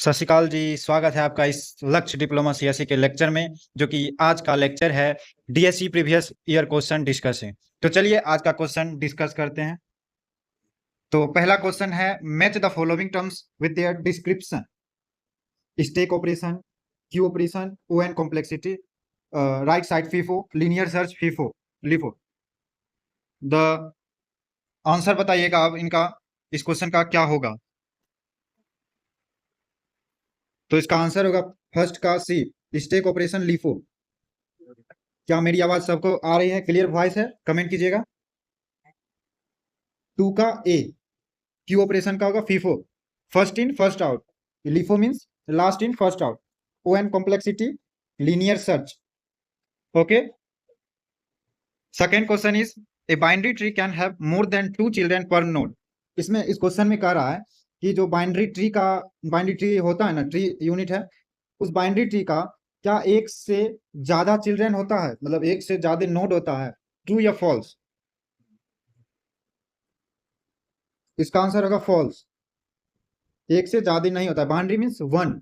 सत श्री अकाल जी। स्वागत है आपका इस लक्ष्य डिप्लोमा सीएससी के लेक्चर में, जो कि आज का लेक्चर है DSC previous year question discussing. तो चलिए आज का क्वेश्चन डिस्कस करते हैं। तो पहला क्वेश्चन है, match the following terms with their description. Stack operation, queue operation, O N complexity, right side FIFO, linear search FIFO LIFO. The answer बताइएगा अब इनका, इस क्वेश्चन का क्या होगा। तो इसका आंसर होगा फर्स्ट का सी, स्टेक ऑपरेशन लिफो। क्या मेरी आवाज सबको आ रही है, क्लियर वॉइस है? कमेंट कीजिएगा। टू का ए, क्यू ऑपरेशन का होगा FIFO, first in first out. LIFO means last in first out. O N complexity, linear search. Okay. Second question is, a binary tree can have more than 2 children per node. इसमें इस question में कह रहा है कि जो binary tree होता है ना, ट्री यूनिट है, उस बाइनरी ट्री का क्या एक से ज्यादा चिल्ड्रन होता है, मतलब एक से ज्यादा नोड होता है, ट्रू या फॉल्स? इसका आंसर होगा फॉल्स। एक से ज्यादा नहीं होता है। बाइनरी मीन्स वन,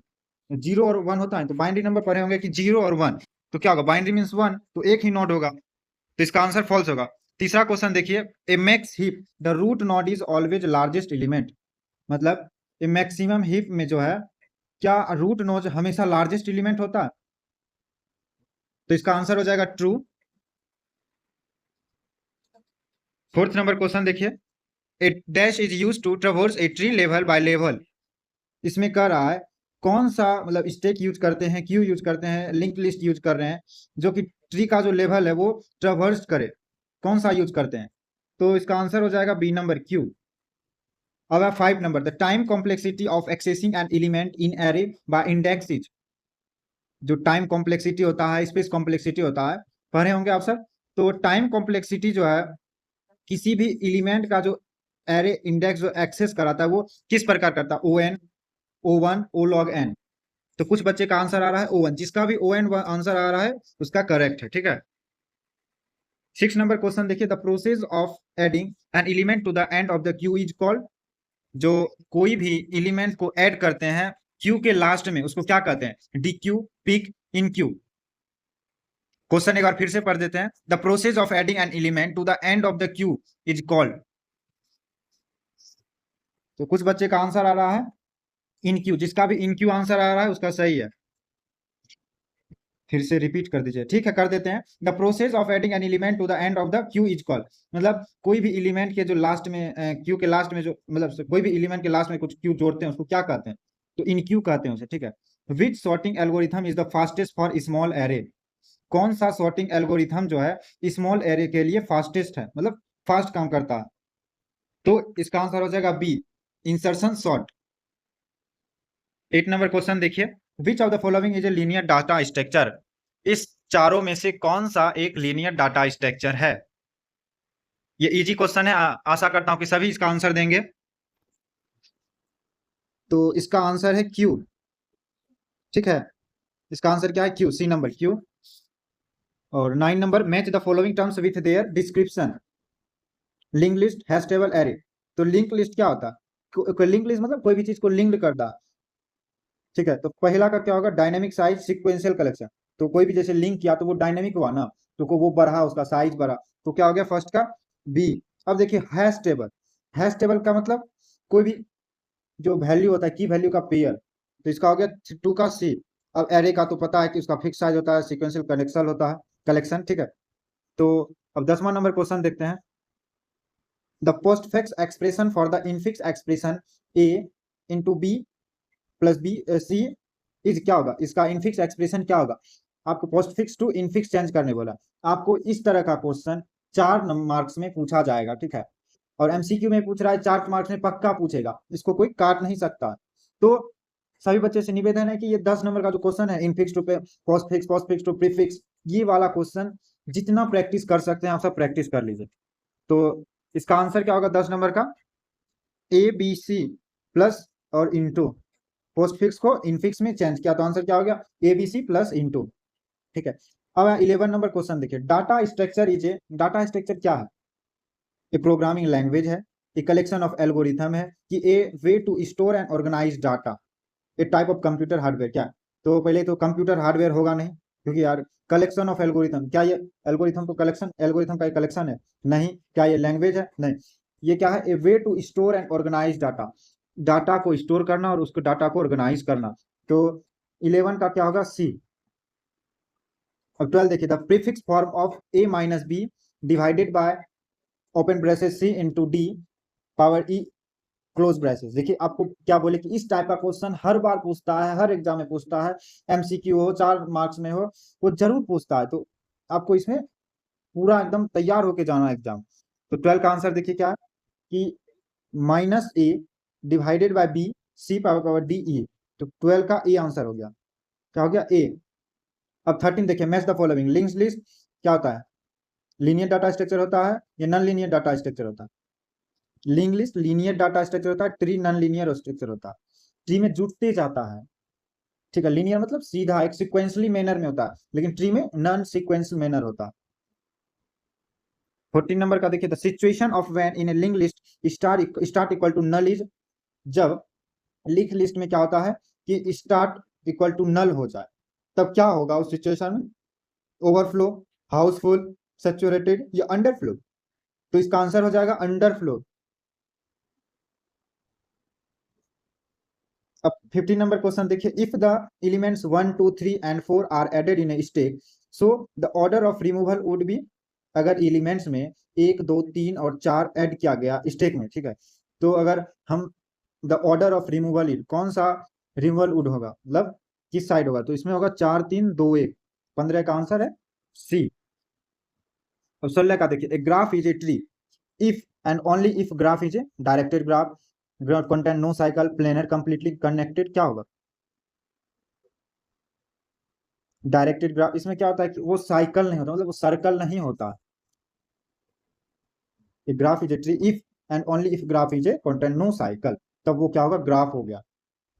जीरो और वन होता है। तो बाइनरी नंबर पढ़े होंगे कि जीरो और वन, तो क्या होगा? बाइनरी मीन्स वन, तो एक ही नोड होगा, तो इसका आंसर फॉल्स होगा। तीसरा क्वेश्चन देखिए, a max heap the root node is always largest element. मतलब ए मैक्सिमम हीप में जो है, क्या रूट नोड हमेशा लार्जेस्ट एलिमेंट होता है? तो इसका आंसर हो जाएगा ट्रू। फोर्थ नंबर क्वेश्चन देखिए, a dash is use to traverse a tree level by level. इसमें कह रहा है कौन सा, मतलब स्टेक यूज करते हैं, क्यू यूज करते हैं, लिंक लिस्ट यूज कर रहे हैं, जो कि ट्री का जो लेवल है वो ट्रेवर्स करे, कौन सा यूज करते हैं? तो इसका आंसर हो जाएगा बी नंबर, क्यू। अब है 5 number, the time complexity of accessing an element in array by index is. जो टाइम कॉम्प्लेक्सिटी होता है, स्पेस कॉम्प्लेक्सिटी होता है, पढ़े होंगे आप सब। तो टाइम कॉम्प्लेक्सिटी जो है, किसी भी एलिमेंट का जो एरे इंडेक्स जो एक्सेस कराता है, वो किस प्रकार करता है? ओ एन, ओ वन, ओ लॉग एन। तो कुछ बच्चे का आंसर आ रहा है ओ वन। जिसका भी ओ एन आंसर आ रहा है उसका करेक्ट है, ठीक है। 6 नंबर क्वेश्चन देखिए, the process of adding an element to the end of the queue is called. जो कोई भी एलिमेंट को ऐड करते हैं क्यू के लास्ट में, उसको क्या कहते हैं? Dequeue, peek, enqueue. Question एक बार फिर से पढ़ देते हैं, the process of adding an element to the end of the queue is called. तो कुछ बच्चे का आंसर आ रहा है इन क्यू। जिसका भी इन क्यू आंसर आ रहा है उसका सही है। फिर से रिपीट कर दीजिए, ठीक है, कर देते हैं। The process of adding an element to the end of the queue is called. मतलब कोई भी एलिमेंट के जो लास्ट में, क्यू के लास्ट में जो, मतलब कोई भी एलिमेंट के लास्ट में कुछ क्यू जोड़ते हैं उसको क्या कहते हैं? तो इन क्यू कहते हैं उसे, ठीक है। Which sorting algorithm is the fastest for small array. कौन सा सॉर्टिंग एल्गोरिथम जो है स्मॉल एरे के लिए फास्टेस्ट है, मतलब फास्ट काम करता है? तो इसका आंसर हो जाएगा B, insertion sort. 8 number question देखिए, which of the following is a linear data structure. इस चारों में से कौन सा एक लीनियर डाटा स्ट्रक्चर है? ये इजी क्वेश्चन है, आशा करता हूं कि सभी इसका आंसर देंगे। तो इसका आंसर है क्यू, ठीक है। इसका आंसर क्या है? Queue, C number, queue. और 9 number, match the following terms with their description. Linked list, hash table, array. तो लिंक लिस्ट क्या होता है? लिंक लिस्ट मतलब कोई भी चीज को लिंक्ड करता, ठीक है। तो पहला का क्या होगा? Dynamic size sequential collection. तो कोई भी जैसे लिंक किया तो वो डायनेमिक हुआ ना, तो वो बढ़ा, उसका साइज बढ़ा, तो क्या हो गया फर्स्ट का बी। अब देखिए हैश टेबल। हैश टेबल का मतलब कोई भी जो वैल्यू होता है, की वैल्यू का पेयर, तो इसका हो गया 2 का सी। अब एरे का तो पता है कि उसका फिक्स साइज होता है, सीक्वेंशियल कनेक्शन होता है, कलेक्शन, ठीक है। तो अब 10वां नंबर क्वेश्चन देखते हैं, the postfix expression for the infix expression A into B plus B C is क्या होगा? इसका इनफिक्स एक्सप्रेशन क्या होगा? आपको पोस्टफिक्स टू इनफिक्स चेंज करने बोला। आपको इस तरह का क्वेश्चन 4 मार्क्स में पूछा जाएगा, ठीक है। और एमसीक्यू में पूछ रहा है, 4 मार्क्स में पक्का पूछेगा, इसको कोई काट नहीं सकता। तो सभी बच्चे से निवेदन है कि ये 10 नंबर का जो क्वेश्चन है, infix to postfix, postfix to prefix, ये वाला क्वेश्चन जितना प्रैक्टिस कर सकते हैं आप सब प्रैक्टिस कर लीजिए। तो इसका आंसर क्या होगा 10 नंबर का? ए बी सी प्लस और इंटू, पोस्टफिक्स को इनफिक्स में चेंज किया, तो आंसर क्या हो गया? एबीसी प्लस इंटू, ठीक है। अब 11 नंबर क्वेश्चन देखिए, data structure is a, data structure क्या है? ए प्रोग्रामिंग लैंग्वेज है, ए कलेक्शन ऑफ एल्गोरिथम है, कि a way to store and organize data. A type of computer hardware क्या? तो पहले तो कंप्यूटर हार्डवेयर होगा नहीं, क्योंकि यार कलेक्शन ऑफ एल्गोरिथम, क्या ये एल्गोरिथम तो कलेक्शन, एल्गोरिथम का एक कलेक्शन है? नहीं। क्या ये लैंग्वेज है? नहीं। ये क्या है? A way to store and organize data, data को स्टोर करना और उसको डाटा को ऑर्गेनाइज करना। तो 11 का क्या होगा? सी। अब 12 देखिए, the prefix form of A minus B divided by open braces C into D power E close braces. देखिए आपको क्या बोले कि इस टाइप का क्वेश्चन हर बार पूछता है, हर एग्जाम में पूछता है, एमसीक्यू हो, 4 मार्क्स में हो, वो जरूर पूछता है। तो आपको इसमें पूरा एकदम तैयार होके जाना एग्जाम। तो 12 का आंसर देखिए क्या है कि minus A divided by B C power power D E. तो 12 का ए आंसर हो गया। क्या हो गया? ए। अब 13 देखिए, match the following. Links list क्या होता है? लीनियर डाटा स्ट्रक्चर होता है या नॉन लीनियर डाटा स्ट्रक्चर होता है? Link list linear data structure होता है, ट्री नॉन लीनियर स्ट्रक्चर होता है। ट्री में जुड़ते जाता है, ठीक है। लीनियर मतलब सीधा एक सीक्वेंसली मैनर में होता है, लेकिन ट्री में नॉन सीक्वेंशियल मैनर होता है। 14 नंबर का देखिए, the situation of when in a linked list start equal to null is, जब लिंक लिस्ट में क्या होता है कि स्टार्ट इक्वल टू नल हो जाए, तब क्या होगा उस सिचुएशन में? ओवरफ्लो, हाउसफुल, सैचुरेटेड या अंडरफ्लो? तो इसका आंसर हो जाएगा अंडरफ्लो। अब 15 नंबर क्वेश्चन देखिए, if the elements 1 2 3 and 4 are added in a stack, so the order of removal would be. अगर एलिमेंट्स में 1 2 3 और 4 ऐड किया गया स्टेक में, ठीक है, तो अगर हम द ऑर्डर ऑफ रिमूवल, कौन सा रिमूवल वुड होगा, मतलब किस साइड होगा? तो इसमें होगा 4 3 2 1। 15 का आंसर है सी। अब 16 का देखिए, a graph is a tree if and only if graph is a directed graph, graph contain no cycle, planar, completely connected, क्या होगा? डायरेक्टेड ग्राफ, इसमें क्या होता है कि वो साइकिल नहीं होता, मतलब वो सर्कल नहीं होता। A graph is a tree if and only if graph is a contain no cycle, तब वो क्या होगा? ग्राफ हो गया,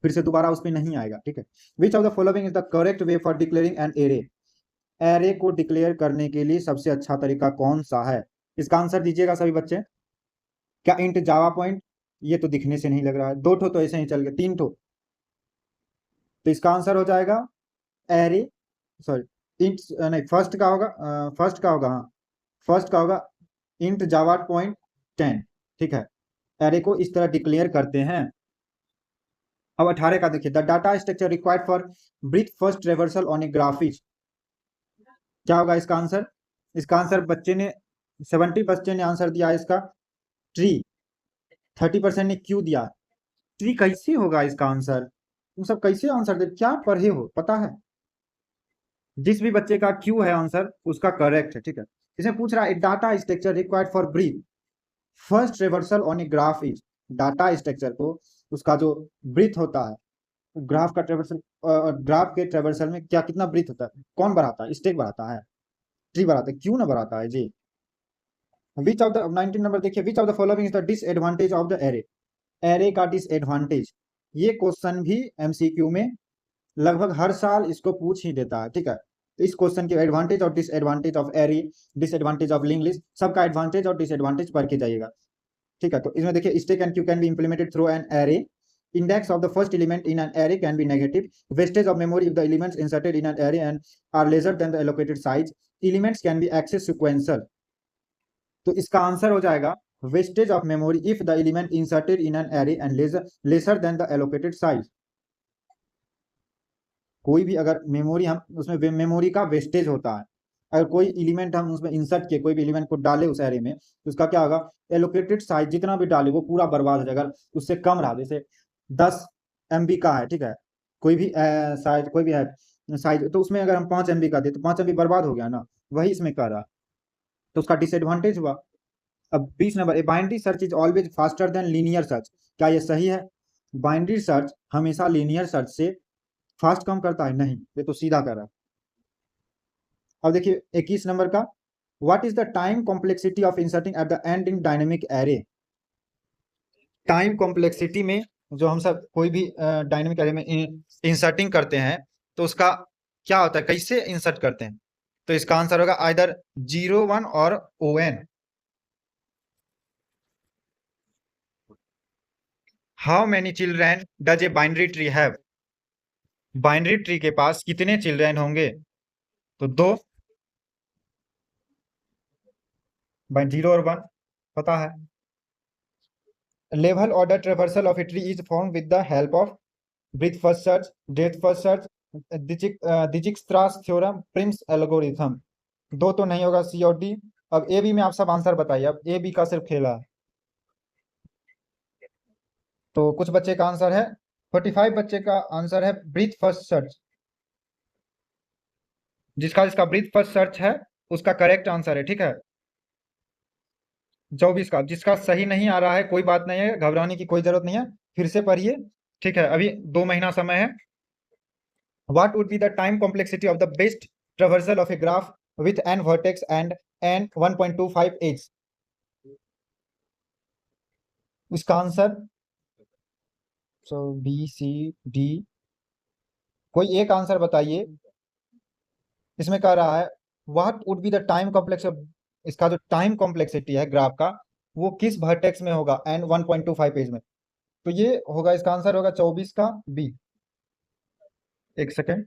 फिर से दोबारा उसमें नहीं आएगा, ठीक है। विच of the following is the correct way for declaring an array? Array को डिक्लेयर करने के लिए सबसे अच्छा तरीका कौन सा है? इसका आंसर दीजिएगा सभी बच्चे। क्या इंट जावा पॉइंट? ये तो दिखने से नहीं लग रहा है, 2 ठो तो ऐसे ही चल गए, 3 ठो। तो इसका आंसर हो जाएगा एरे, सॉरी इंट, नहीं फर्स्ट का होगा, फर्स्ट का होगा, हाँ फर्स्ट का होगा इंट जावा पॉइंट 10, ठीक है। एरे को इस तरह डिक्लेयर करते हैं। अब 18 का देखिए, the data structure required for breadth first reversal on a graph is, क्या होगा इसका आंसर? इसका आंसर बच्चे ने 70 बच्चे ने आंसर दिया है इसका ट्री, 30% ने क्यू दिया। ट्री कैसे होगा इसका आंसर? तुम सब कैसे आंसर दे, क्या पढ़े हो पता है? जिस भी बच्चे का क्यू है आंसर उसका करेक्ट है, ठीक है। इसमें पूछ रहा है data structure required for breadth first reversal on a graph is. Data structure को, उसका जो ब्रीथ होता है, ग्राफ का ट्रेवर्सल, ग्राफ के ट्रेवर्सल में क्या कितना ब्रीथ होता है, कौन बढ़ाता है? स्टेक बढ़ाता है, ट्री बढ़ाता है, क्यों ना बढ़ाता है जी। विच ऑफ द 19 नंबर देखिए, which of the following is the disadvantage of the array? Array का डिसएडवांटेज, ये क्वेश्चन भी एमसीक्यू में लगभग हर साल इसको पूछ ही देता है, ठीक है। तो इस क्वेश्चन के एडवांटेज और disadvantage of array, disadvantage of link list, सबका एडवांटेज और डिसएडवांटेज पढ़ के जाइएगा, ठीक है। तो इसमें देखिए, stack and Q can be implemented through an array, index of the first element in an array can be negative, wastage of memory if the elements inserted in an array and are lesser than the allocated size, elements can be accessed sequential। तो इसका answer हो जाएगा wastage of memory if the element inserted in an array and lesser than the allocated size। कोई भी अगर memory, हम उसमें memory का वेस्टेज होता है, अगर कोई एलिमेंट हम उसमें इंसर्ट किए, कोई भी एलिमेंट को डाले उस एरे में, तो उसका क्या होगा? एलोकेटेड साइज जितना भी डाले वो पूरा बर्बाद हो जाएगा। अगर उससे कम रहा, जैसे 10 MB का है, ठीक है, कोई भी साइज, कोई भी है साइज, तो उसमें अगर हम 5 MB का दे तो 5 MB बर्बाद हो गया ना, वही इसमें कर रहा, तो उसका डिसएडवांटेज हुआ। अब 20 number, a binary search is always faster than linear search, क्या ये सही है? बाइनरी सर्च हमेशा लीनियर सर्च से फास्ट कम करता है? नहीं, ये तो सीधा कर रहा है। अब देखिए 21 नंबर का, what is the time complexity of inserting at the and in dynamic array? Time complexity में जो हम सब कोई भी डायनेमिक एरे में इंसर्टिंग करते हैं, तो उसका क्या होता है, कैसे इंसर्ट करते हैं? तो इसका आंसर होगा आइदर 0 1 और ON। How many children does a binary tree have? Binary tree के पास कितने चिल्ड्रन होंगे? तो 2, 0 और 1 पता है। Level order traversal of a tree is form with the help of breadth first search, depth first search, Dijkstra's theorem, Prim's algorithm. 2 तो नहीं होगा, सी और डी। अब ए बी में आप सब आंसर बताइए, अब ए बी का सिर्फ खेला है। तो कुछ बच्चे का आंसर है 45 बच्चे का आंसर है ब्रीथ फर्स्ट सर्च। जिसका ब्रीथ फर्स्ट सर्च है उसका करेक्ट आंसर है, ठीक है। 24 का जिसका सही नहीं आ रहा है कोई बात नहीं है, घबराने की कोई जरूरत नहीं है, फिर से पढ़िए, ठीक है। अभी 2 महीना समय है। What would be the time complexity of the best traversal of a graph with n vertex and n 1.25 edge? इसका आंसर बी सी डी, कोई एक आंसर बताइए। इसमें कह रहा है what would be the time complex, इसका जो टाइम कॉम्प्लेक्सिटी है ग्राफ का वो किस वर्टेक्स में होगा n 1.25 पेज में? तो ये होगा, इसका आंसर होगा 24 का बी। एक सेकेंड,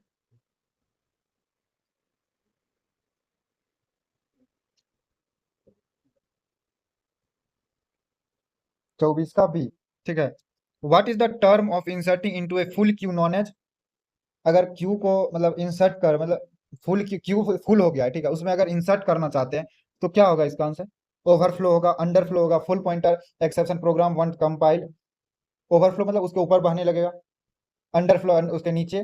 24 का बी, ठीक है। What is the term of inserting into a full queue known as? अगर क्यू को मतलब इंसर्ट कर, मतलब फुल क्यू फुल हो गया है, ठीक है, उसमें अगर इंसर्ट करना चाहते हैं तो क्या होगा इसका आंसर? ओवरफ्लो होगा, अंडरफ्लो होगा, full pointer exception program won't compile. Overflow मतलब उसके ऊपर बहने लगेगा, अंडरफ्लो उसके नीचे।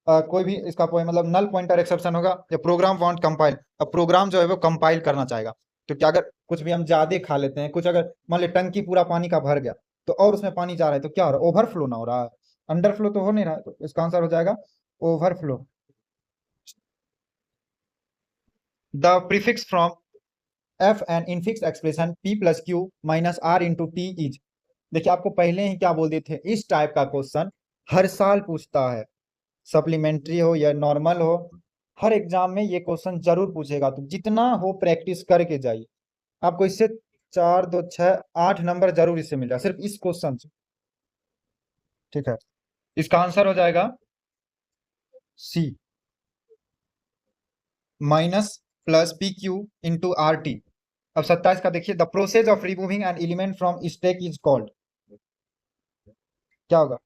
कोई भी इसका मतलब नल पॉइंटर एक्सेप्शन होगा या प्रोग्राम वांट कंपाइल। अब प्रोग्राम जो है वो कंपाइल करना चाहेगा, तो क्या अगर कुछ भी हम ज्यादा खा लेते हैं, कुछ अगर मान ली टंकी पूरा पानी का भर गया तो और उसमें पानी जा रहा है तो क्या हो रहा है? ओवरफ्लो ना हो रहा है, अंडरफ्लो तो हो नहीं रहा है, तो इसका आंसर हो जाएगा overflow. The prefix from of an infix expression p plus q minus r into t is. देखिए आपको पहले ही क्या बोल दिए थे, इस टाइप का क्वेश्चन हर साल पूछता है, सप्लीमेंट्री हो या नॉर्मल हो, हर एग्जाम में ये क्वेश्चन जरूर पूछेगा। तो जितना हो प्रैक्टिस करके जाइए, आपको इससे 4 2 6 8 नंबर जरूर इससे मिल जाए, सिर्फ इस क्वेश्चन से, ठीक है। इसका आंसर हो जाएगा C, minus plus p q into r t. अब 27 का देखिए, the process of removing an element from stack is called. क्या होगा?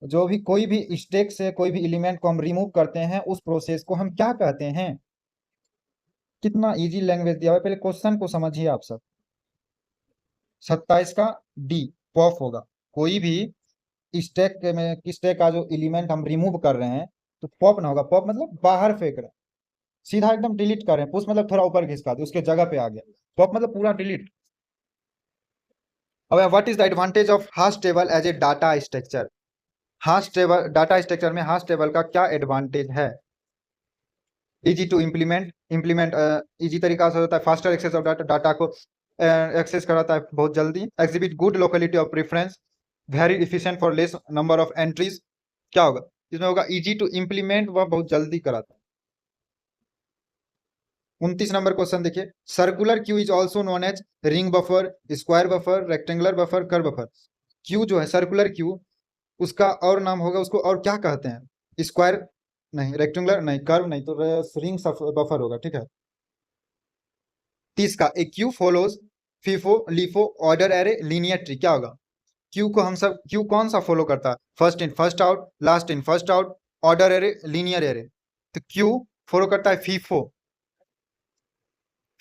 जो भी कोई भी स्टैक से कोई भी एलिमेंट को हम रिमूव करते हैं उस प्रोसेस को हम क्या कहते हैं? कितना इजी लैंग्वेज दिया हुआ है, पहले क्वेश्चन को समझिए आप सब। 27 का डी, पॉप होगा। कोई भी स्टैक का जो एलिमेंट हम रिमूव कर रहे हैं तो पॉप ना होगा, पॉप मतलब बाहर फेंक रहे हैं, सीधा एकदम डिलीट कर रहे हैं। पुश मतलब थोड़ा ऊपर खिसका दे, उसके जगह पे आ गया। पॉप मतलब पूरा डिलीट। अब what is the advantage of hash table as a data structure? Hash table, data structure में हाश टेबल का क्या एडवांटेज है? इजी टू इम्प्लीमेंट इजी तरीका से होता है, faster access of data, data को एक्सेस कराता है बहुत जल्दी। Exhibit good locality of preference, very efficient for less number of entries. क्या होगा इसमें? होगा इजी टू इम्प्लीमेंट, वह बहुत जल्दी कराता है। 29 नंबर क्वेश्चन देखिए, circular queue is also known as ring buffer, square buffer, rectangular buffer, curve buffer. Queue जो है सर्कुलर क्यू, उसका और नाम होगा, उसको और क्या कहते हैं? स्क्वायर नहीं, रेक्टेंगुलर नहीं, कर्व नहीं, तो रिंग बफर होगा, ठीक है। 30 का ए queue follows FIFO LIFO order array linear tree. क्या होगा? क्यू को हम सब, क्यू कौन सा फॉलो करता है? First in first out, last in first out, order array, linear array. तो क्यू फॉलो करता है FIFO,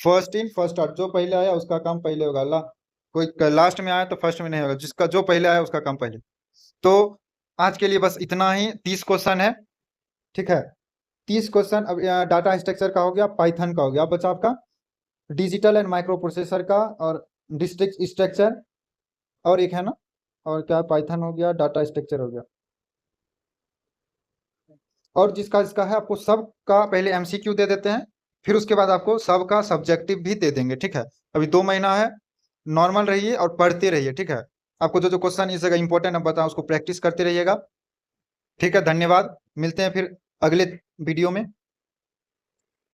first in first out, जो पहले आया उसका काम पहले होगा। कोई लास्ट में आया तो फर्स्ट में नहीं होगा, जिसका जो पहले आया उसका काम पहले। तो आज के लिए बस इतना ही, 30 क्वेश्चन है, ठीक है। 30 क्वेश्चन। अब डाटा स्ट्रक्चर का हो गया, पाइथन का हो गया, अब बचा आपका डिजिटल एंड माइक्रो प्रोसेसर का और डिस्ट्रिक्ट स्ट्रक्चर, और एक है ना, और क्या? पाइथन हो गया, डाटा स्ट्रक्चर हो गया, और जिसका इसका है आपको सब का पहले एमसीक्यू दे देते हैं, फिर उसके बाद आपको सब का सब्जेक्टिव भी दे देंगे, ठीक है। अभी 2 महीना है, नॉर्मल रहिए और पढ़ते रहिए, ठीक है। आपको जो जो क्वेश्चन इस जगह इंपॉर्टेंट है बताओ, उसको प्रैक्टिस करते रहिएगा, ठीक है। धन्यवाद, मिलते हैं फिर अगले वीडियो में।